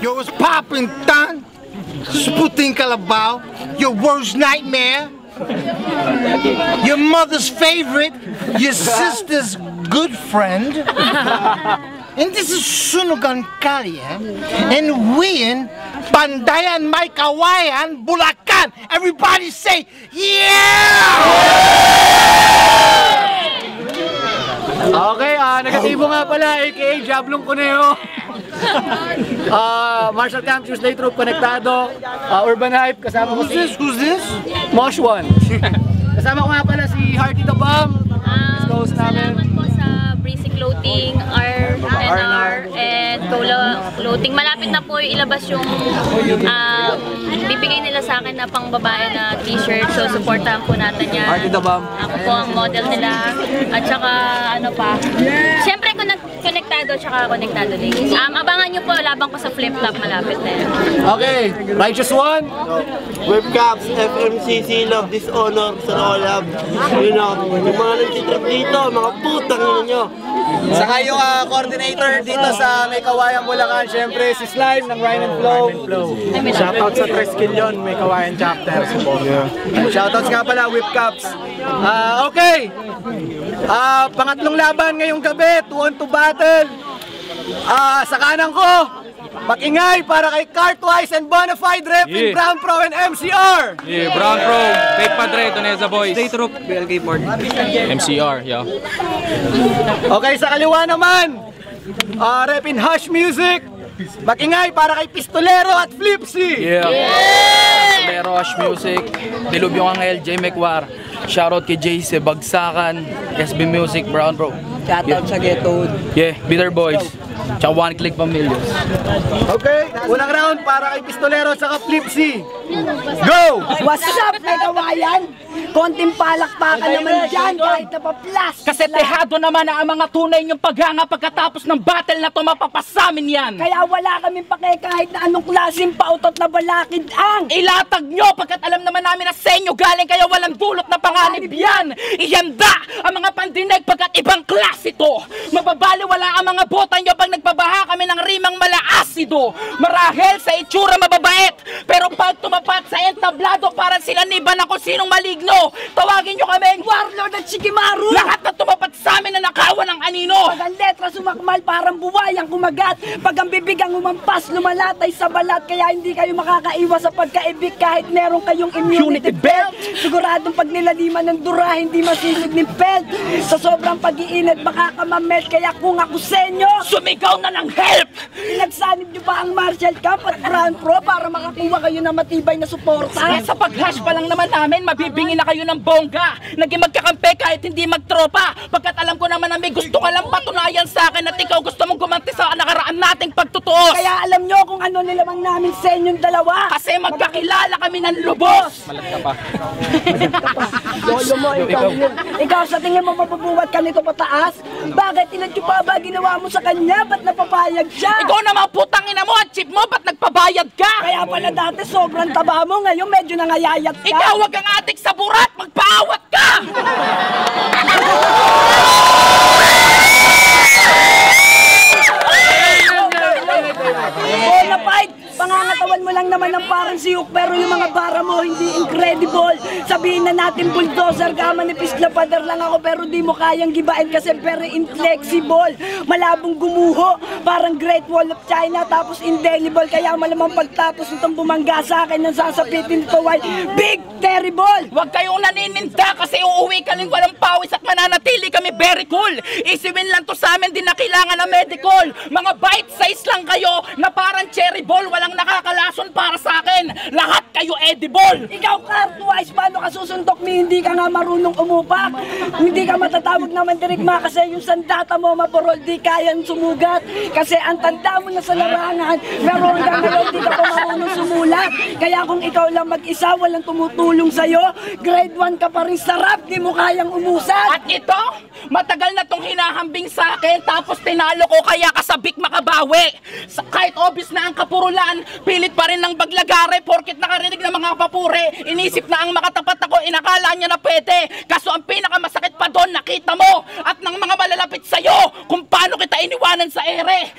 Yo, what's poppin', Tan? Sputin Calabao, your worst nightmare, your mother's favorite, your sister's good friend. And this is Sunugan Kalye, and we in Bandayan May Kawayan, Bulacan. Everybody say, yeah! Okay, negatibo nga pala, aka Jablong Cuneo. Martial Camp Tuesday Troop Konektado, Urban Hype, kasama ko si... Who's this? Mosh One. Kasama ko nga pala si Hearty the Bomb. Host namin. Salamat po sa Breezy Clothing, R&R, and Cola Clothing. Malapit na po ilabas yung bibigay nila sa akin na pang babae na t-shirt. So, supportahan po natin yan. Hearty the Bomb. Ako po ang model nila. At saka, ano pa. Siyempre, Konektado at saka Konektado Ladies. Abangan nyo po, labang ko sa flip-flop malapit na yan. Okay, Righteous One. Webcaps, FMCC, Love, Dishonor, sa Rolab. You know, yung mga nagtitrip dito, mga putang ina nyo. Saka yung coordinator dito sa May Kawayan, Bulacan, syempre si Slime ng Ryan and Flow. Shoutout sa Treskillion, may Kawayan chapter. Shoutouts nga pala, Whipcaps. Okay, pangatlong laban ngayong gabi, 2-on-2 battle. Sa kanan ko, mag-ingay para kay Cartwise and Bonafide Rep in Brown Pro and MCR. Yeah, Brown Pro, Fake Padre, Toneza Boys. Stay Troop, BLK Port. MCR, yeah. Okay, sa kaliwa naman, Rep in Hush Music. Mag-ingay para kay Pistolero at Flipsy. Yeah! Hush Music, Dilubyong Angel, J. Mekwar. Shoutout kay JC, Bagsakan, SB Music, Brown Pro. Shoutout sa Ghetto. Yeah, Bitter Boys. Tsaka One Click Pamilya. Okay, unang round para kay Pistolero at saka Flipsy. Go! What's up, may kawayan? Konting palakpakan naman dyan kahit napaplas. Kasi tehado naman na ang mga tunay niyong paghanga pagkatapos ng battle na to mapapasamin yan. Kaya wala kaming pake kahit na anong klaseng pautot na balakid ang ilatag nyo pagkat alam naman namin na sa inyo galing kaya walang dulot na panganib yan. Ihanda ang mga pandinig pagkat ibang klase to. Mababaliwala ang mga bota nyo pag nagbabaha kami ng rimang mala-asido. Marahil sa itsura mababait, pero pag tumapat sa entablado parang sila niban ako sinong maligno. Tawagin nyo kaming Warlord at Shikimaru. lahat na tumapat sa amin na nakawan ng anino. Pag ang letra sumakmal parang buwayang kumagat. Pag ang bibig ang umampas lumalatay sa balat. Kaya hindi kayo makakaiwas sa pagkaibig kahit meron kayong immunity belt. Siguradong pag nilaliman ng dura hindi masisid ni belt. Sa sobrang pag-iinit baka ka mamelt. Kaya kung ako sa inyo Sumigaw na ng help! pinagsanib nyo ba ang Martial Camp at Brown Pro para makakuha kayo ng matibay na suporta? Sa pag-hash pa lang naman namin, mabibingi na kayo ng bongga. Naging magkakampi kahit hindi magtropa. Pagkat alam ko naman na may gusto ka lang patunayan sa akin at ikaw gusto mong gumanti sa nakaraan nating pagtutuos. Kaya alam nyo kung ano nilamang namin sa inyong dalawa. Kasi magkakilala kami ng lubos. Malat ka pa. Lolo mo, ikaw sa tingin mo mapabuwat ka nito pataas? Bakit inadyo pa ba ginawa mo sa kanya? Ba't napapayag siya? Ikaw naman putang ina mo at chip mo, ba't nagpabayad ka? Kaya pala dati sobrang taba mo, ngayon medyo nangayayat ka. Ikaw wag kang atik sa burat, magpaawat ka! Bonafide, pangangatawan mo lang naman ng parang siyok pero yung mga bara mo hindi incredible. Sabihin na natin bulldozer ka, manipis na pader lang ako pero di mo kayang gibain kasi very inflexible. Malabong gumuho, parang Great Wall of China tapos indelible. Kaya malamang pagtapos nitong bumangga sa akin nang sasapitin ito ay big terrible. Huwag kayong nanininda kasi uuwi ka lang walang pawis at mananatili kami very cool. Isiwin lang to sa amin, di na kailangan ng medical. Mga bite size lang kayo na parang cherry ball, walang nakakalason para sa akin. Lahat kayo edible. Ikaw, Cartwise, paano ka susuntok ni hindi ka nga marunong umupak? Hindi ka matatawag na mandirigma kasi yung sandata mo maborol di kayang sumugat. Kasi ang tanda mo na sa larangan, pero hanggang ngayon di ka pa marunong sumulat. Kaya kung ikaw lang mag-isa, walang tumutulong sa'yo, grade 1 ka pa rin sarap, di mo kayang umusat. At ito, matagal na tong hinahambing sa akin tapos tinalo ko kaya kasabik makabawi. Kahit obvious na ang kapurulan, pilit pa rin ng baglagare porkit nakarinig ng mga papure. Inisip Isip na ang makatapat ako, inakala niya na pwede. Kaso ang pinakamasakit pa doon, nakita mo at ng mga malalapit sa'yo kung paano kita iniwanan sa ere.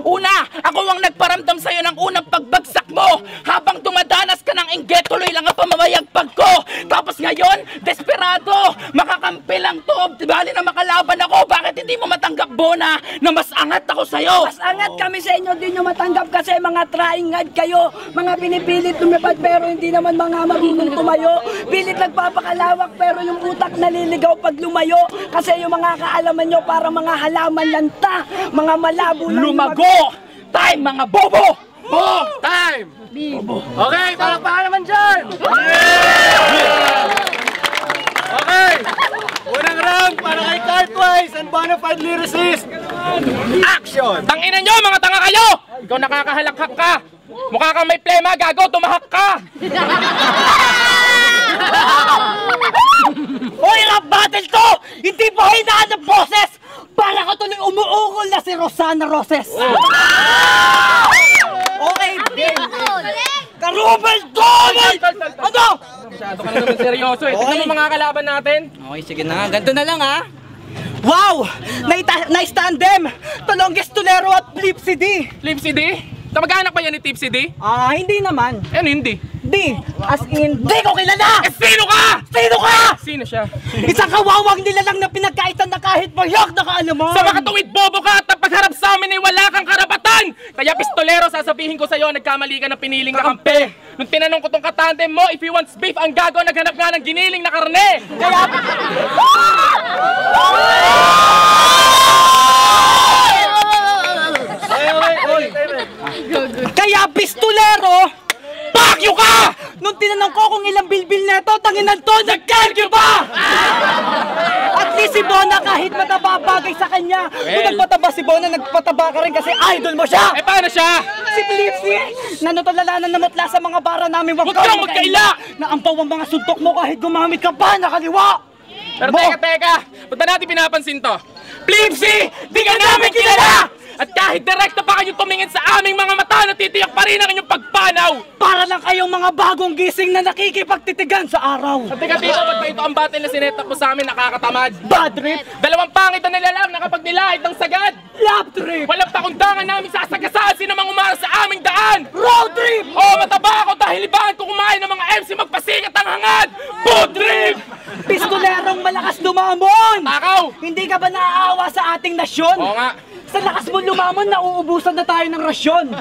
Una, ako ang nagparamdam sa'yo ng unang pagbagsak mo. Habang dumadanas ka ng inggit, tuloy lang ang pamamayagpag ko. Tapos ngayon, desperado, makakampi lang to. Bali na makalaban ako, bakit hindi mo matanggap, Bona, na mas angat ako sa'yo? Mas angat kami sa inyo, di nyo matanggap kasi mga trying hard kayo. Mga pinipilit lumipad pero hindi naman mga marunong tumayo. Pilit nagpapakalawak pero yung utak naliligaw pag lumayo. Kasi yung mga kaalaman nyo para mga halaman lanta, mga malabo lang. Lumago! Time, mga bobo! Time! Okay, palakpakan naman dyan! Okay! Unang round para kay Cartwise and Bonafide Lyricist. Action! Tangina nyo, mga tanga kayo! Ikaw nakakahalakhak ka! Mukha kang may plema, gago, tumahak ka! Hoy, rap battle to! Hindi pa hinaan ng boses! Para ka tuloy umuungol na si Rosana Roses! Okay, Karubel Donald! Ano? Masyado ka na naman seryoso eh. Tignan mo mga kalaban natin. Okay, sige na. Ganito na lang ha. Wow! Nice tandem! The longest tulero at Flip CD! Flip CD? Kamag-anak ba yan ni Tipsy D? Hindi naman. Ano hindi? Di! As in, di ko kilala! Eh sino ka? Sino ka? Sino siya? Isang kawawang nilalang na pinagkaitan na kahit payak na kaalaman! Sa makatuwid bobo ka at pagharap sa amin ay wala kang karapatan! Kaya pistolero, sasabihin ko sa'yo, nagkamali ka ng piniling kakampi! Nung tinanong ko tong katandem mo, if he wants beef, ang gago naghanap nga ng giniling na karne! Kaya pistolero, pakyo ka! Nung tinanong ko kung ilang bilbil neto, tanginan to, nagkalkyo ba? At least si Bona kahit mataba bagay sa kanya. Kung nagpataba si Bona, nagpataba ka rin kasi idol mo siya! Eh paano siya? Si Flipsy, nanutulalanan na matla sa mga bara namin. Huwag kang magkaila! Naampaw ang mga suntok mo kahit gumamit ka pa na kaliwa! Pero teka, ba't na natin pinapansin to? Flipsy, di ka namin kilala! At kahit direkta pa kayo tumingin sa aming mga mata, natitiyak pa rin ang inyong pagpanaw! Para lang kayong mga bagong gising na nakikipagtitigan sa araw! At teka dito, ba't ba ito ang battle na sinetap mo sa amin nakakatamad? Bad trip! Dalawang pangit na nilalang na kapag nilahit ng sagad! Lap trip! Walang pakundangan namin sasagasaan sino mang umara sa aming daan! Road trip! Oh, mataba ako dahil libangan ko kumain ng mga MC magpasikat ang hangad! Food trip! Pistolerong malakas lumamon! Takaw! Hindi ka ba naaawa sa ating nasyon? Oo nga. Sa lakas mo lumamon, nauubusan na tayo ng rasyon.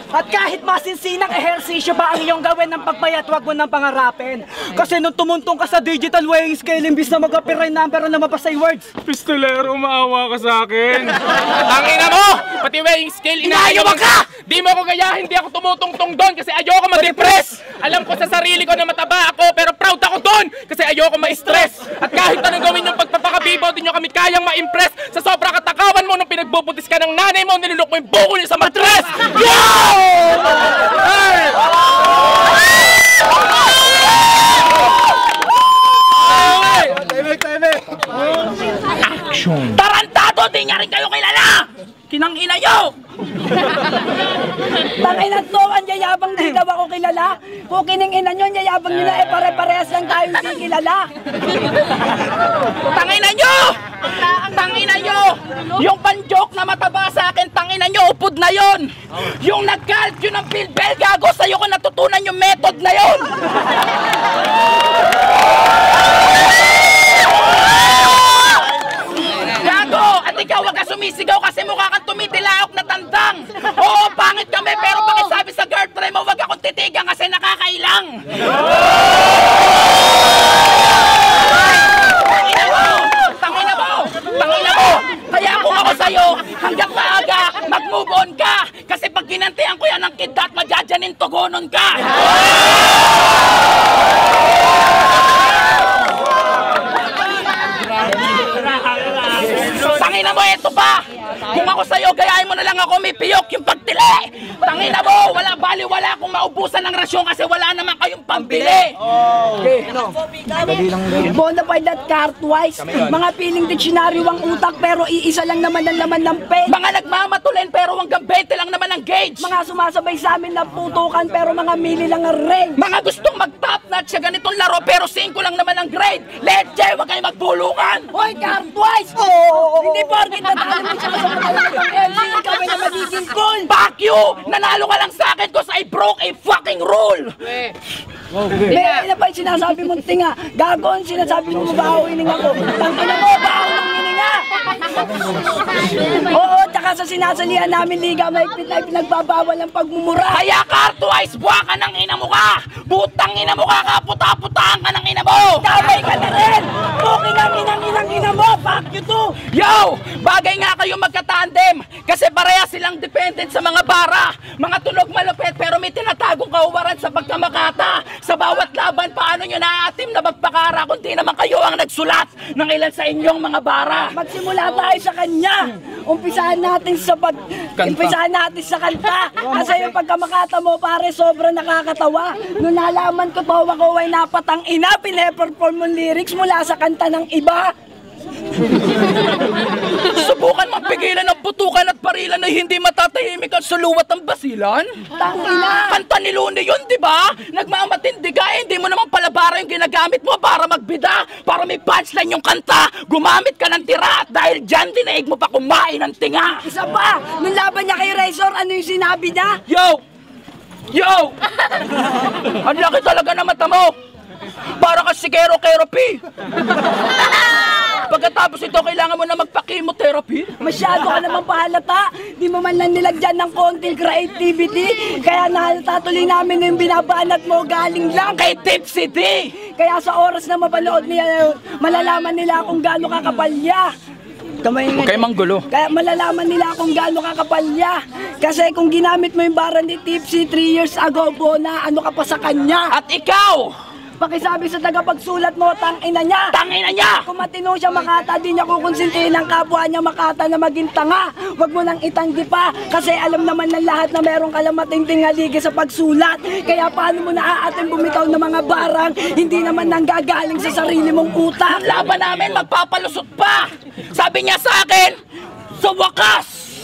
At kahit masinsinang ehersisyo ba ang iyong gawin ng pagpayat, wag mo nang pangarapin. Kasi nung tumuntong ka sa digital weighing scale, imbis na mag-appear number na mapasay words. Pistolero, maawa ka sa akin. Tangina mo! Pati weighing scale, inaayawan ka! Di mo ako gayahin, hindi ako tumutungtong doon kasi ayoko ma-depress! Alam ko sa sarili ko na mataba ako, pero proud ako doon kasi ayoko ma-stress! At kahit anong gawin yung pagpapakabibaw, di nyo kami kayang ma-impress! Sa sobrang katakawan mo nung pinagbubutis ka ng nanay mo, nilulok mo yung buko niya sa matres! Yo! Hey! Action! Tarantado! Di nga rin kayo kilala! Kinangina nyo! Tangina to, ang yayabang di daw ako kilala. Kung kiningina nyo, ang yayabang nyo na pare-parehas lang tayo hindi kilala. Tangina nyo! Tangina nyo! Yung pan-joke na mataba sa akin, tangina nyo, upod na yon! Yung nag-calc ng bilbel, gago, sa'yo ko natutunan yung method na yon! Gago! At ikaw, wag ka sumisigaw kasi mukha kang tumitilaok na tandang! Oo, pangit kami, pero pakisabi sa girlfriend mo, wag akong titigan kasi nakakailang! Tangina mo! Kaya kung ako sa'yo, hanggang maaga, mag-move on ka! Kasi pag ginantihan ko yan ng kidlat, madyajanin tugonon ka! Tangina mo, eto pa! Kung ako sa'yo, gayahin mo na lang ako may piyok yung pagtili! Tangina mo, wala bali-wala kung maubusan ng rasyon kasi wala naman kayong pambili! Okay, ano? Bonafide at Cartwise. Mga piling diksyonaryo ang utak pero iisa lang naman ang laman ng pen. Mga nagmamatulin pero hanggang 20 lang naman ang gauge! Mga sumasabay sa amin na putukan pero mga mili lang ang range. Mga gustong mag-top notch sa ganitong laro pero 5 lang naman ang grade! Leche, huwag kayo magbulungan! Hoy, Cartwise! Hindi porkit natalo mo siya sa matalagang MC, ikaw ay na magiging cool! Fuck you! Nanalo ka lang sa akin cause I broke a fucking rule! May pa yung sinasabi mong tinga. Gago ang sinasabi mo baho hininga ko. Tangina mo, baho ng hininga! Oo, tsaka sa sinasalihan namin liga, may pinagbabawal ang pagmumura. Kaya Cartwise, buha ka ng ina mo ka! Putang ina mo ka, kaputa-putahan ka ng ina mo! Damay ka na rin! Okay ng inang-ina mo! Fuck you too! Yo! Bagay nga kayo magka-tandem kasi pareha silang dependent sa mga bara. Mga tunog malupit pero may tinatagong kauwaran sa pagkamakata. Sa bawat laban, paano nyo naaatim na magpakara kung di naman kayo ang nagsulat ng ilan sa inyong mga bara? Magsimula tayo sa kanya. Umpisahan natin sa kanta. Kasi yung pagkamakata mo pare sobrang nakakatawa. Nung nalaman ko to, ako ay napatang ina. Pine-perform mong lyrics mula sa kanta ng iba. Subukan mapigilan ang putukan at parilan na hindi matatahimik at suluwat ang basilan? Tangina! Kanta ni Lune yun, di ba? Nagmamatindi ka, hindi mo naman palabara yung ginagamit mo para magbida, para may punchline yung kanta. Gumamit ka ng tira at dahil dyan, dinaig mo pa kumain ng tinga. Isa pa, nung laban niya kay Razor, ano yung sinabi niya? Yo! Yo! Ang laki talaga na mata mo! Para ka si Kero P! Pagkatapos ito, kailangan mo na magpa-chemotherapy? Masyado ka naman pahalata. Di mo man lang nilagyan ng konting creativity. Kaya nahalata tuloy namin na yung binabanat mo galing lang Kay Tipsy D! Kaya sa oras na mapanood niya, malalaman nila kung gaano kakapal niya. Kay Manggulo. Kaya malalaman nila kung gaano kakapal niya. Kasi kung ginamit mo yung bara ni Tipsy 3 years ago, Bona, ano ka pa sa kanya? At ikaw! Pakisabi sa tagapagsulat mo, tangina niya! Tangina niya! Kung matino siya makata, di niya kukonsintihin ang kapwa niya makata na maging tanga. Huwag mo nang itanggi pa, kasi alam naman ng lahat na meron ka lang matinding haligi sa pagsulat. Kaya paano mo naaating bumitaw ng mga barang, hindi naman nanggagaling sa sarili mong utak. Ang laban namin, magpapalusot pa! Sabi niya sa akin, sa wakas!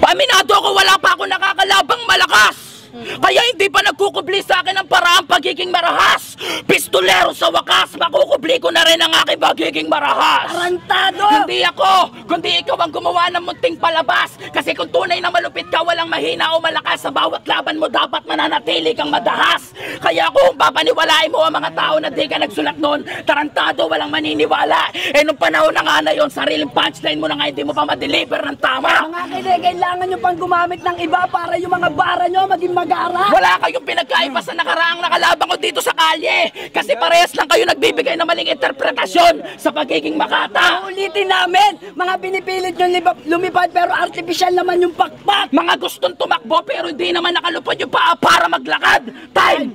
Aminado ko, wala pa ako nakakalabang malakas! Kaya hindi pa nagkukubli sa akin ang paraang pagiging marahas. Pistolero sa wakas, makukubli ko na rin ang aking pagiging marahas. Tarantado! Hindi ako, kundi ikaw ang gumawa ng munting palabas. Kasi kung tunay na malupit ka, walang mahina o malakas, sa bawat laban mo dapat mananatili kang madahas. Kaya kung papaniwalain mo ang mga tao na di ka nagsulat noon, tarantado, walang maniniwala. Eh nung panahon na nga na yun, sariling punchline mo na nga hindi mo pa ma-deliver ng tama. Mga kailangan nyo pang gumamit ng iba para yung mga bara nyo maging magara. Wala kayong pinagkaiba sa nakaraang nakalabang ko dito sa kalye. Kasi parehas lang kayo nagbibigay ng maling interpretasyon sa pagiging makata. Ulitin namin, mga pinipilit nyo lumipad pero artificial naman yung pakpak. Mga gustong tumakbo pero hindi naman nakalupad yung paa para maglakad. Time!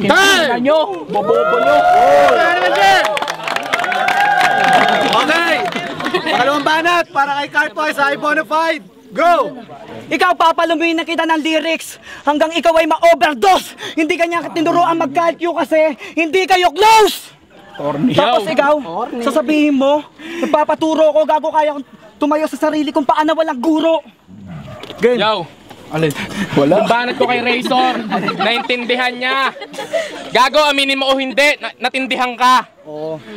Time! Nyo! Bobobo nyo! Okay! Pangalawang banat para kay Cartwise ay Bonafide. Go! Ikaw papalamuin na kita ng lyrics hanggang ikaw ay ma-overdose. Hindi kanya tinuruan mag-calcu kasi hindi kayo close. Tapos ikaw, sasabihin mo, nagpapaturo ko, gago kaya kong tumayo sa sarili kung paano walang guro. Game. Yo! Kung banat ko kay Razor, naintindihan niya. Gago, aminin mo o hindi, natindihan ka.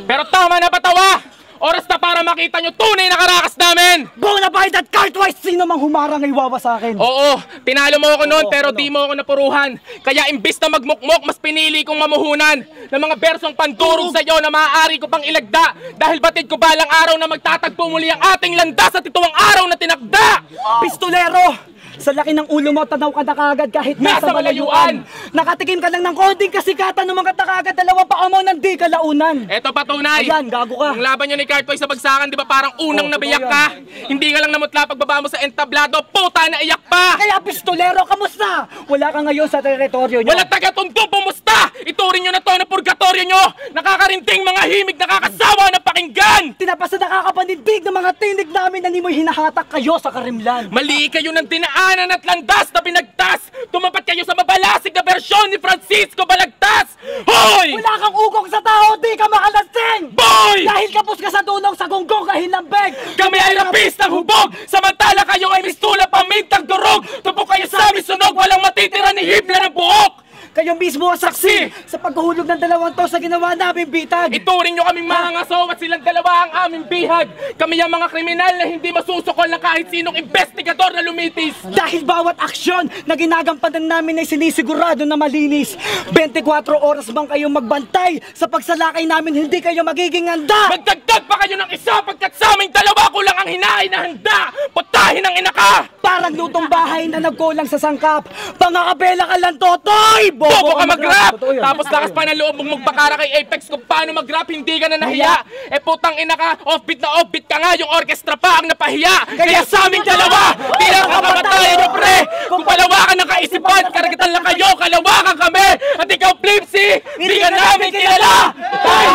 Pero tama na patawa! Oras na para makita nyo tunay na karakas namin! Bonafide at Cartwise, sino mang humarang ay wawa sa akin. Oo, tinalo mo ako noon pero di mo ako napuruhan. Kaya imbis na magmukmok, mas pinili kong mamuhunan ng mga bersong pandurog sa iyo na maaari ko pang ilagda. Dahil batid ko balang araw na magtatagpo muli ang ating landas at ito ang araw na tinakda! Pistolero! Sa laki ng ulo mo, tanaw ka na kagad kahit nasa malayuan. Nakatikim ka lang ng konting kasikatan ng mga takagad, dalawang paa mo nang di ka launan. Eto patunay. Ayan, gago ka. Yung laban nyo ni Cartwise sa bagsakan, di ba parang unang nabiyak ka? Hindi ka lang namutla pagbaba mo sa entablado, puta na iyak pa! Kaya pistolero, kamusta? Wala ka ngayon sa teritoryo nyo. Wala taga-tundo, pumusta! Basta! Ituring nyo na to na purgatorio nyo! Nakakarinting mga himig, nakakasawa na pakinggan! Tinapasa nakakapanindig ng mga tinig namin na nimoy hinahatak kayo sa karimlan. Mali kayo ng dinaanan at landas na pinagtas! Tumapat kayo sa mabalasig na bersyon ni Francisco Balagtas! Hoy! Wala kang ugong sa tao, di ka makalasing! Boy! Dahil kapos ka sa dunong sa gunggong kahinambeg! Kami ay rapis ng hubog! Samantala kayo ay mistula pamintang durog! Tupok kayo sa amin sunog! Walang matitira ni Hitler ng buhok! Kayo mismo ang saksi sa paghuhulog ng dalawang to sa ginawa namin bitag! Ituring nyo kaming mga ngaso at silang dalawa ang aming bihag! Kami ang mga kriminal na hindi masusukol ng kahit sinong investigador na lumitis! Dahil bawat aksyon na ginagampanan namin ay sinisigurado na malinis. 24 oras bang kayong magbantay sa pagsalakay namin, hindi kayo magiging handa! Magdagdag pa kayo ng isa pagkat sa aming dalawa ko lang ang hinain na handa! Putahin ang ina ka! Parang lutong bahay na nagkulang sa sangkap. Pangakabela ka lang, Totoy! Bobo ka mag-rap! Tapos lakas pa ng loob mong magbakara kay Apex kung paano mag-rap, hindi ka na nahiya! Eh putang ina ka, offbeat na offbeat ka nga, yung orchestra pa ang napahiya! Kaya sa aming dalawa, di lang kakamatayan nyo pre! Kung palawakan ng kaisipan, karagatan lang kayo, kalawakan kami! At ikaw Flipsy, di ka namin kilala! Ay!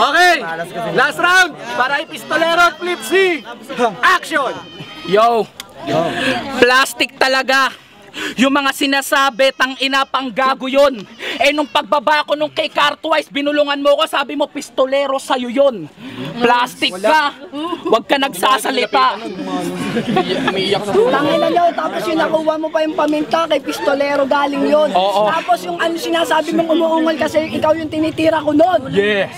Okay, last round para ipistolero at Flipsy. Action! Yo! Plastic talaga! Yung mga sinasabi, tang ina pang gago yun. Eh nung pagbaba ko nung kay Cartwise, binulungan mo ko, sabi mo pistolero sa'yo yun. Plastic ka! Huwag ka nagsasalita. Tangina nyo, tapos yung nakuha mo pa yung paminta kay pistolero, galing yun. Oo. Tapos yung ano sinasabi mong umuungal kasi ikaw yung tinitira ko nun. Yes!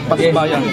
Pagbayan.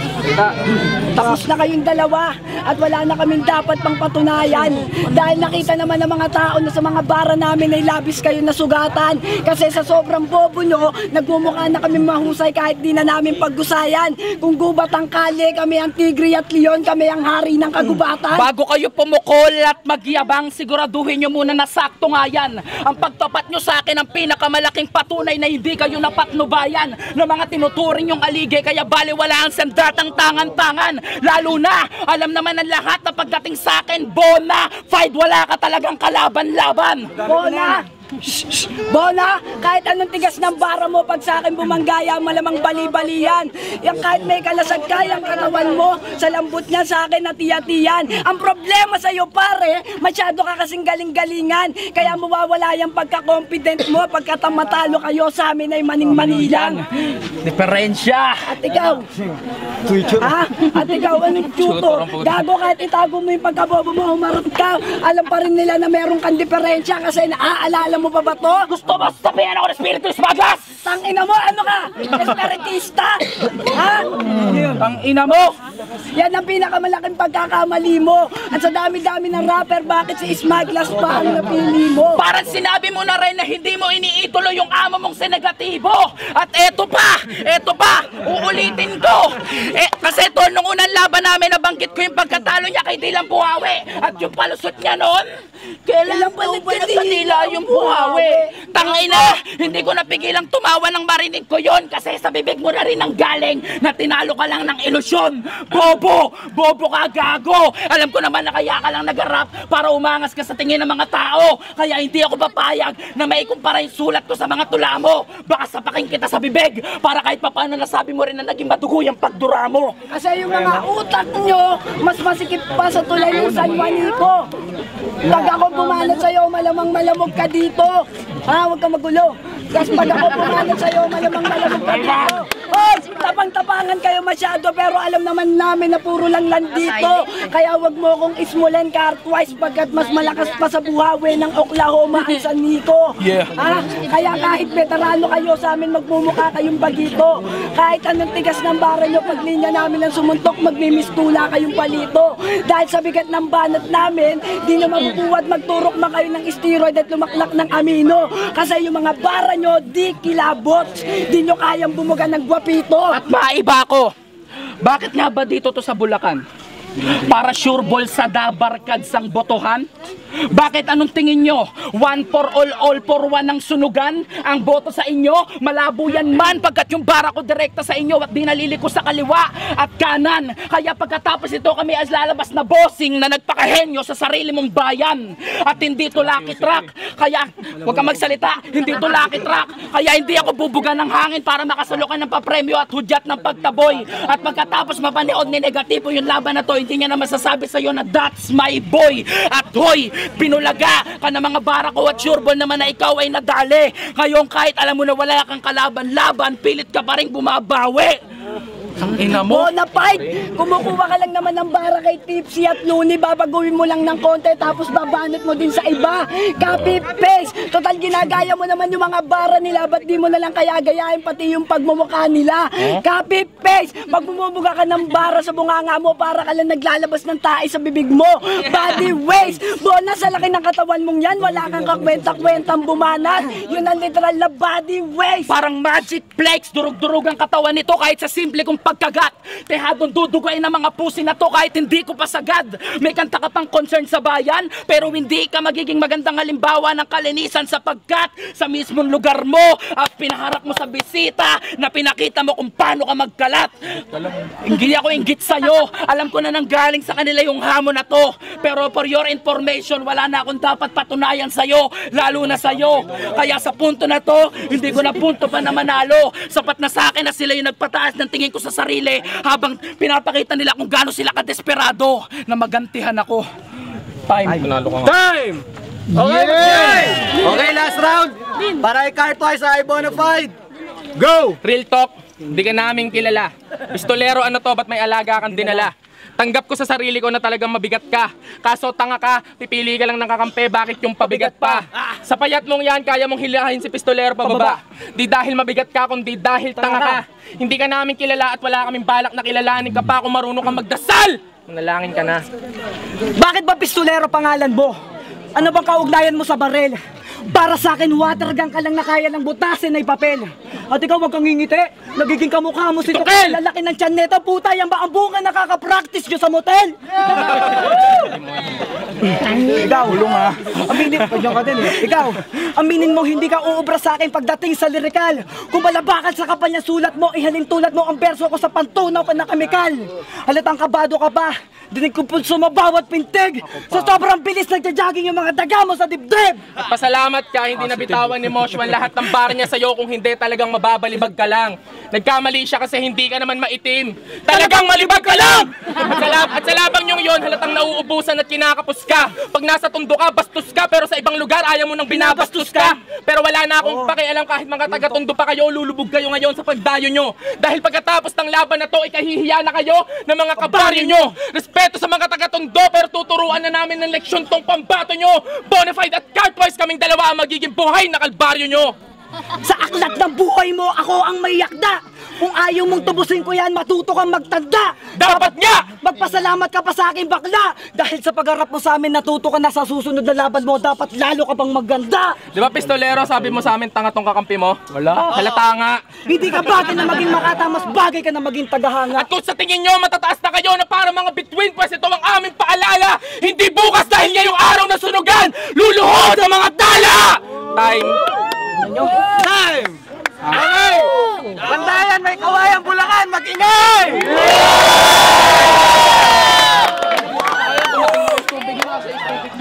Tapos na kayong dalawa at wala na kaming dapat pang patunayan. Dahil nakita naman ng mga tao na sa mga bara namin ay labis kayo nasugatan. Kasi sa sobrang bobo nyo, nagmumukha na kami mahusay kahit di na namin paggusayan. Kung gubat ang kali, kami ang tigre at leon, kami ang hari ng kagubatan. Bago kayo pumukol at magyabang, siguraduhin nyo muna na sakto nga yan. Ang pagtapat nyo sa akin ang pinakamalaking patunay na hindi kayo napatnubayan ng mga tinuturing yung aligay, kaya baliwala ang sandatang tangan-tangan. Lalo na, alam naman ng lahat na pagdating sa akin, Bona, fight, wala ka talagang kalaban-laban. Bona! Bona, kahit anong tigas ng bara mo, pag sa akin bumanggaya, malamang bali-balian. Yang kahit may kalasag kayang katawan mo, sa lambot niya sa akin natiyatiyan. Ang problema sa'yo pare, masyado ka kasing galing-galingan. Kaya mawawala yung pagka-confident mo, pagkat ang matalo kayo sa amin ay maning-manilang. Diferensya. At ikaw, ha? At ikaw, anong tutor? Gago, kahit itago mo yung pagkabobo mo, humarap ka. Alam pa rin nila na meron kang diferensya kasi naaalala mo pa ba to? Gusto mo sabihin ako ng Espiritu Smagas? Tangina mo, ano ka? Espiritista? Ha? Tangina mo! Yan ang pinakamalaking pagkakamali mo. At sa dami-dami ng rapper, bakit si Smaglas pa ang napili mo? Parang sinabi mo na rin na hindi mo iniituloy yung amo mong sinegatibo. At eto pa, uulitin ko. Kasi to, nung unang laban namin, nabanggit ko yung pagkatalo niya kay Dylan Buhawi. At yung palusot niya noon, kailan pa nagkadila yung Buhawi? Tangina, hindi ko napigilang tumawa nang marinig ko yon kasi sa bibig mo na rin ang galing na tinalo ka lang ng ilusyon. Bobo ka, gago. Alam ko naman na kaya ka lang nag-rap para umangas ka sa tingin ng mga tao. Kaya hindi ako papayag na maikumpara yung sulat ko sa mga tula mo. Baka sapakin kita sa bibig para kahit papaano nasabi mo rin na naging madugo yung pagdura mo. Kasi yung mga utak nyo, mas masikip pa sa tulay ng San Juanico. Pag ako bumanat sa'yo, malamang malamog ka dito. Ha, huwag ka magulo. Tapos pag ako bumanat sa'yo, malamang malamog ka dito. Hoy, tapang-tapangan kayo masyado, pero alam naman namin na puro lang dito. Kaya wag mo akong ismulan Cartwise pagkat mas malakas pa sa Buhawi ng Oklahoma ang San Nico. Yeah. Ha? Kaya kahit veterano kayo sa amin, magmumukha kayong bagito. Kahit anong tigas ng bara nyo, pag linya namin ang sumuntok, magmimistula kayong palito. Dahil sa bigat ng banat namin, di nyo mabubuwad, magturok na kayo ng steroid at lumaklak ng amino. Kasi yung mga bara nyo, di kilabot. Di nyo kayang bumuga ng gwapito. At maiba ko, bakit nga ba dito to sa Bulacan? Para sure ball sa dabarkad sang botohan? Bakit anong tingin nyo? One for all for one ang sunugan? Ang boto sa inyo, malabo yan man pagkat yung bara ko direkta sa inyo at di naliliko sa kaliwa at kanan. Kaya pagkatapos ito kami as lalabas na bossing na nagpakahenyo sa sarili mong bayan. At hindi to lucky track. Kaya huwag kang magsalita, hindi to lucky track. Kaya hindi ako bubuga ng hangin para makasulukan ng papremyo at hudyat ng pagtaboy. At pagkatapos mapanood ni negatibo yung laban na to, hindi niya na masasabi sa'yo na that's my boy. At hoy, pinulaga ka na mga bara ko at sureball naman na ikaw ay nadali. Ngayon kahit alam mo na wala kang kalaban-laban, pilit ka pa rin bumabawi. Ang ina mo. Bonafide! Kumukuha ka lang naman ng bara kay Tipsy at Looney, babaguhin mo lang ng konti tapos babanot mo din sa iba. Copy-paste! Total ginagaya mo naman yung mga bara nila, ba't di mo na lang kaya gayahin pati yung pagmumukha nila? Copy-paste! Pag bumubuga ka ng bara sa bunganga mo, para ka lang naglalabas ng tae sa bibig mo. Body waste! Bona, sa laki ng katawan mong yan, wala kang kakwenta-kwentang bumanat. Yun ang literal na body waste! Parang magic flex, durug-durug ang katawan nito kahit sa simple kong pagkagat. Tehadong dudugain ng mga pusi na to kahit hindi ko pasagad. May kanta ka pang concern sa bayan, pero hindi ka magiging magandang halimbawa ng kalinisan sapagkat sa mismong lugar mo at pinaharap mo sa bisita na pinakita mo kung paano ka magkalat. Hindi ako inggit sa'yo. Alam ko na nanggaling sa kanila yung hamon na to. Pero for your information, wala na akong dapat patunayan sa'yo, lalo na sa'yo. Kaya sa punto na to, hindi ko na punto pa na manalo. Sapat na sa akin na sila yung nagpataas ng tingin ko sa sarili habang pinapakita nila kung gaano sila kadesperado na magantihan ako. Time. Time! Okay, okay, last round. Para i-cartwise sa Bonafide. Go! Real talk, hindi ka namin kilala. Pistolero ano to, ba't may alaga kang dinala? Tanggap ko sa sarili ko na talagang mabigat ka. Kaso tanga ka, pipili ka lang ng kakampi, bakit yung pabigat pa? Sa payat mong yan, kaya mong hilahin si pistolero pababa. Di dahil mabigat ka, kundi dahil tanga ka. Hindi ka namin kilala at wala kaming balak na kilalanin ka pa kung marunong kang magdasal! Manalangin ka na. Bakit ba pistolero pangalan mo? Ano bang kaugnayan mo sa barel? Para sa akin, water gun ka lang na kaya ng butasin ay papel. At ikaw wag kang ngingiti, nagiging kamukha mo si Tukel. Lalaki ng tiyan nito, puta, yan ba ang bunga nakaka-practice nyo sa motel? Ikaw, ulong ha. Aminin, pagyan ka din eh. Ikaw, aminin mo hindi ka uubra sa akin pagdating sa lirikal. Kung balabakan sa kapal niya sulat mo, ihalin tulad mo ang verso ko sa pantunaw ka na kemikal. Halatang kabado ka ba? Dinig ko pulso mo bawat pintig. Sa sobrang bilis nagja-jogging yung mga daga mo sa dibdib. Pasalamat ka, hindi nabitawan ni Moshwan lahat ng bar niya sa'yo kung hindi talagang mababalibag ka lang. Nagkamali siya kasi hindi ka naman maitim. Talagang malibag ka lang! At sa labang yung yon, halatang nauubusan at kinakapos ka. Pag nasa tundo ka, bastos ka, pero sa ibang lugar ayaw mo nang binabastos ka. Pero wala na akong pakialam kahit mga taga-tundo pa kayo, lulubog kayo ngayon sa pagdayo nyo. Dahil pagkatapos ng laban na to, ikahihiya na kayo ng mga kabaryo nyo. Respeto sa mga taga-tundo, pero tuturuan na namin ng leksyon tong pambato nyo. Bonafide at Cartwise, kaming dalawa ang magiging buhay na kalbaryo nyo. Sa aklat ng buhay mo, ako ang may yakda. Kung ayaw mong tubusin ko yan, matuto kang magtanda. Dapat nga! Magpasalamat ka pa sa akin, bakla. Dahil sa pagharap mo sa amin, natuto ka na sa susunod na laban mo, dapat lalo ka pang maganda. Di ba, pistolero, sabi mo sa amin tanga tong kakampi mo? Wala. Halata nga. Hindi ka bagay na maging makata, mas bagay ka na maging tagahanga. At kung sa tingin nyo, matataas na kayo na para mga between, pues ito ang aming paalala. Hindi bukas dahil ngayong araw na sunugan, luluhod ang mga tala! Time. Time! Okay! Bandayan, may kawayang Bulacan, mag-ingay!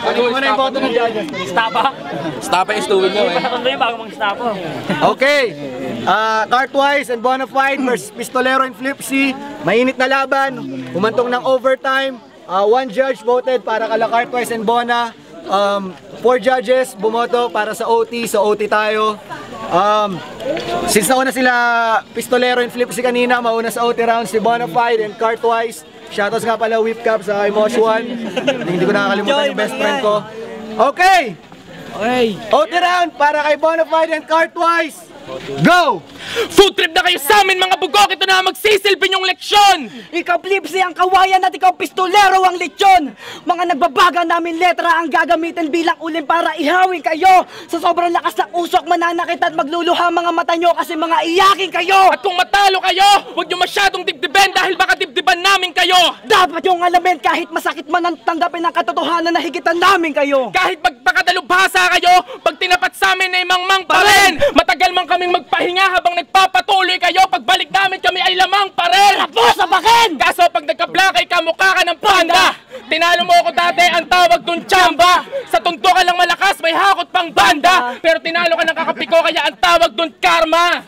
Ano mo na yung boto ng judges? Stapa yung stupid nyo eh. Okay, Cartwise and Bonafide versus Pistolero and Flipsy. Mainit na laban, humantong ng overtime. One judge voted para kala Cartwise and Bona. 4 judges bumoto para sa OT, so OT tayo. Since nauna sila Pistolero and Flipsy kanina, mauna sa OT round si Bonafide and Cartwise. Shoutouts nga pala Whip Cup sa Moshwan. Hindi ko nakakalimutan yung best friend ko. Okay! OT round para kay Bonafide and Cartwise. Go! Food trip na kayo sa amin mga bugok! Ito na magsisilbi yung leksyon! Ikaw Flipsy ang kawayan at ikaw pistolero ang lechon. Mga nagbabaga namin letra ang gagamitin bilang ulim para ihawin kayo. Sa sobrang lakas ng usok mananakit at magluluha mga mata nyo kasi mga iyakin kayo. At kung matalo kayo, huwag nyo masyadong dibdiben dahil baka dibdiban namin kayo! Dapat yung alamin kahit masakit man ang tanggapin ang katotohanan na higitan namin kayo. Kahit magpakadalubhasa kayo, pag tinapat sa amin ay mangmang pa rin! Matagal man kaming magpahinga habang nagpapatuloy kayo, pagbalik namin kami ay lamang pa rin! Tapos sa bakin! Kaso pag nagka-black ay kamukha ka ng panda! Tinalo mo ako dati, ang tawag dun tsamba! Sa tunto ka lang malakas, may hakot pang banda! Pero tinalo ka ng kakapiko, kaya ang tawag dun karma!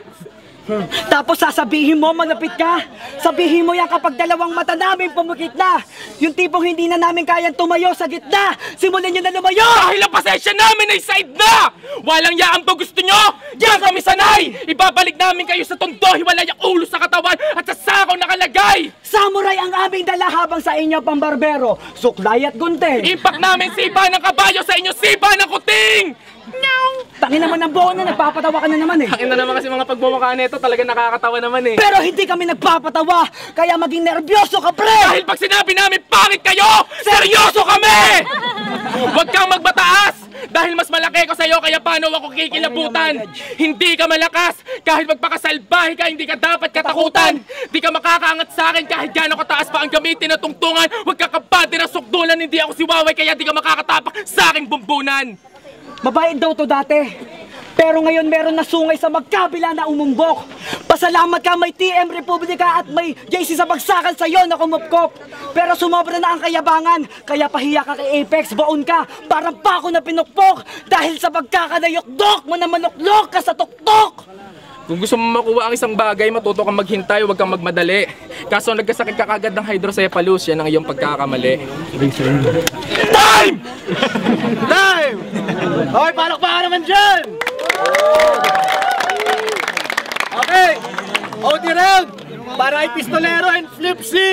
Tapos sasabihin mo, malapit ka. Sabihin mo yan kapag dalawang mata namin pumukit na. Yung tipong hindi na namin kayang tumayo sa gitna. Simulan nyo na lumayo! Dahil ang pasensya namin ay side na! Walang yaan to gusto nyo! Diyan kami sanay! Ibabalik namin kayo sa tondo, hiwalay ang ulo sa katawan at sa sakaw nakalagay! Samurai ang aming dala habang sa inyo pang barbero. Suklay at gunting. Impact namin siba ng kabayo, sa inyo siba ng kuting! Tangin naman ang buo na, nagpapatawa ka na naman eh. Tangin na naman kasi mga pagmumukha nito, talaga nakakatawa naman eh. Pero hindi kami nagpapatawa, kaya maging nervyoso ka, pre! Dahil pag sinabi namin pangit kayo, seryoso kami! Huwag kang magbataas! Dahil mas malaki ko sa'yo, kaya paano ako kikilabutan? Hindi ka malakas! Kahit magpakasalbahe ka, hindi ka dapat katakutan! Di ka makakaangat sa akin kahit gaano kataas pa ang gamitin na tungtungan! Huwag ka kabante na sukdulan, hindi ako si Waway, kaya di ka makakatapak sa aking bumbunan! Mabait daw to dati. Pero ngayon meron na sungay sa magkabila na umumbok. Pasalamat ka may TM Republika at may JC sa bagsakan sa'yo na kumupkop. Pero sumobra na ang kayabangan. Kaya pahiya ka kay Apex, baon ka. Parang pako na pinukpok. Dahil sa pagkakadayok-dok mo na manuklok ka sa tuktok. Kung gusto mo makuha ang isang bagay, matuto kang maghintay, huwag kang magmadali. Kaso nagkasakit ka kagad ng hydrocephalus, yan ang iyong pagkakamali. Time! Time! Okay, palakpakan naman dyan! Okay, OT round para ay pistolero and Flipsy.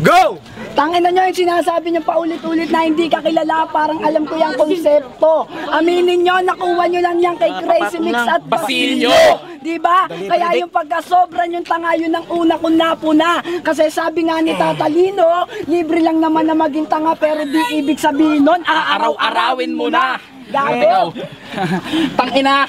Go! Tangin na nyo yung sinasabi nyo paulit-ulit na hindi ka kilala, parang alam ko yung konsepto. Aminin nyo, nakuha nyo lang yan kay Crazy Mix at Basilio. Diba? Kaya yung pagkasobra yung tanga yun ang una kong napuna. Kasi sabi nga ni Tatalino, libre lang naman na maging tanga pero di ibig sabihin nun, Araw-arawin mo na. Gago. Tangina,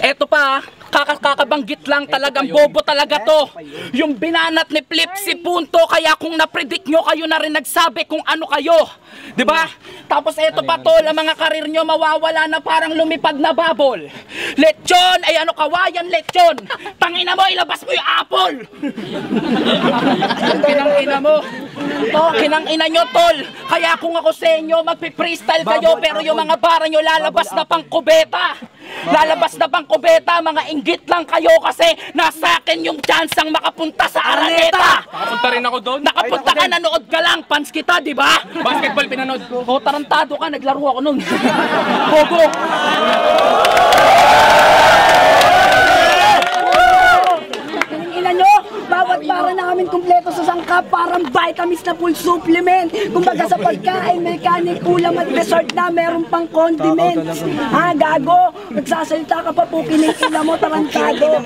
eto pa, kakabanggit lang talagang bobo talaga to. Yung binanat ni Flipsy punto, kaya kung napredict nyo, kayo na rin nagsabi kung ano kayo. Diba? Tapos eto pa tol, ang mga karir nyo mawawala na parang lumipad na babol. Lechon, ay ano kawayan lechon. Tangina mo, ilabas mo yung apple. Kinangina mo. Kinangina nyo tol. Kaya kung ako sa inyo, magpi-freestyle kayo, pero yung mga bara nyo lalabas na pang kubeta. Lalabas na pang kubeta, mga inggit lang kayo kasi nasa akin yung chansang makapunta sa Araneta. Nakapunta rin ako doon. Nakapunta ka, nanood ka lang, fans kita, di ba? Basketball pinanood ko. O, tarantado ka, naglaro ako nun. Bogo! Ina nyo, bawat para namin kumpleto sa sangkap, parang vitamins na full supplement. Kumbaga sa pagkain, mechanic, ulam at dessert na meron pang condiments. Ha, gago? Nagsasalita ka pa po, kining-ina mo, tarantado.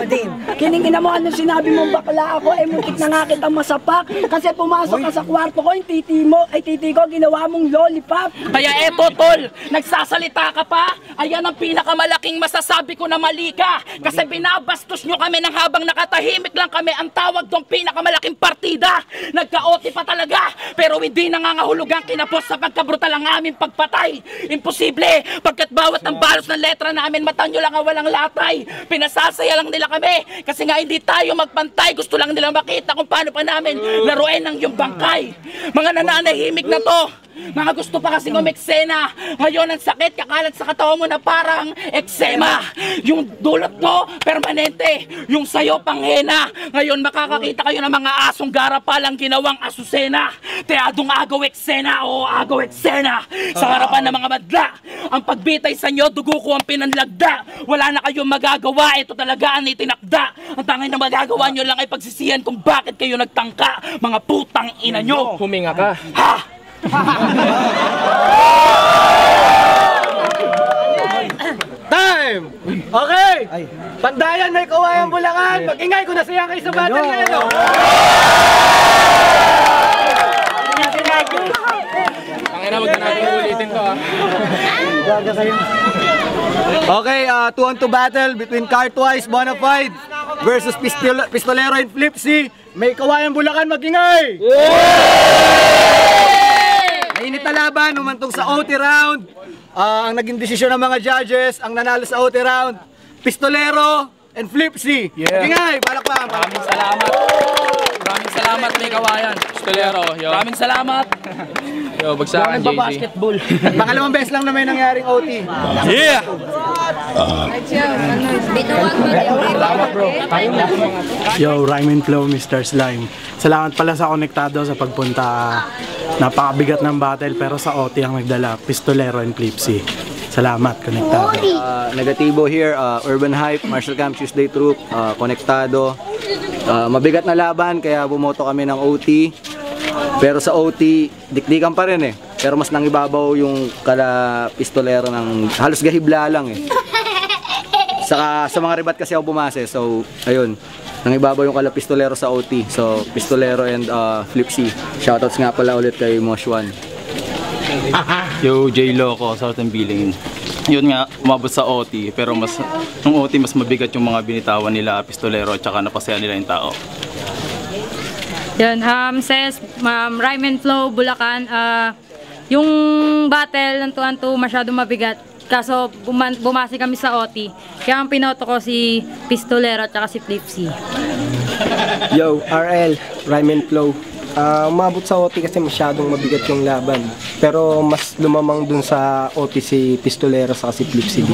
Kining-ina mo, anong sinabi mong bakla ako, eh muntik na nga kitang masapak. Kasi pumasok ka sa kwarto ko, yung titi ko, ginawa mong lollipop. Kaya eto tol, nagsasalita ka pa? Ayan ang pinakamalaking masasabi ko na mali ka. Kasi binabastos nyo kami nang habang nakatahimik lang kami, ang tawag tong pinakamalaking partida. Nagka-OT pa talaga, pero hindi nangangahulugang kinapos sa pagkabrutal ang aming pagpatay. Imposible, pagkat bawat ang balos ng letra namin, mata nyo lang ang walang latay. Pinasasaya lang nila kami, kasi nga hindi tayo magpantay. Gusto lang nila makita kung paano pa namin laruin ang yung bangkay. Mga nananahimik na to, mga gusto pa kasing umeksena. Ngayon ang sakit, kakalat sa katawan mo na parang eksema. Yung dulot mo, permanente. Yung sayo, panghena. Ngayon makakakita kayo ng mga asong garapalang ginawang asusena. Teadong agaw eksena o agaw eksena. Sa harapan ng mga madla, ang pagbitay sa inyo, dugo ko ang pinanlagda. Wala na kayong magagawa, ito talaga ang itinakda. Ang tangay na magagawa nyo lang ay pagsisiyan kung bakit kayo nagtangka. Mga putang ina nyo. Huminga ka. Ha! time! Okay! Pandayan, may Kawayan Bulacan! Mag-ingay kung nasayang kayo sa battle na ito! Ang ina, wag na natin ulitin to ha. Okay, 2-on-2 battle between Cartwise, Bonafide versus Pistolero and Flipsy. May Kawayan Bulacan, mag-ingay! Mainit na laban, umantong sa OT round. Ang naging desisyon ng mga judges, ang nanalo sa OT round, Pistolero and Flipsy. Mag-ingay, palakpakan. Maraming salamat. Maraming salamat, may Kawayan. Pistolero, yo. Maraming salamat. Yo, bagsakan JC. Pangalawang beses lang na may nangyaring OT. Yeah! Yo, Rhyme and Flow, Mr. Slime. Salamat pala sa Konektado sa pagpunta. Napakabigat ng battle pero sa OT ang nagdala, Pistolero and Flipsy. Salamat, Konektado. Negatibo here, Urban Hype, Martial Camp Tuesday Troop, Konektado. Mabigat na laban kaya bumoto kami ng OT. Pero sa OT, dikdikan pa rin eh. Pero mas nangibabaw yung kala Pistolero ng halos gahibla lang eh. Saka sa mga ribat kasi ako bumase. So, ayun. Nangibabaw yung kala Pistolero sa OT. So, Pistolero and Flipsy. Shoutouts nga pala ulit kay Moshwan. Yo, J Loco, Southern Billing. Yun nga, umabot sa OT. Pero nung OT, mas mabigat yung mga binitawan nila Pistolero at saka napasaya nila yung tao. Yan, says Rhyme and Flow, Bulacan, yung battle ng 2-on-2 masyado mabigat. Kaso bumasi kami sa OT. Kaya ang pinoto ko si Pistolero at si Flipsy. Yo, RL, Rhyme and Flow. Umabot sa OT kasi masyadong mabigat yung laban. Pero mas lumamang dun sa OT si Pistolero sa si Flipsy.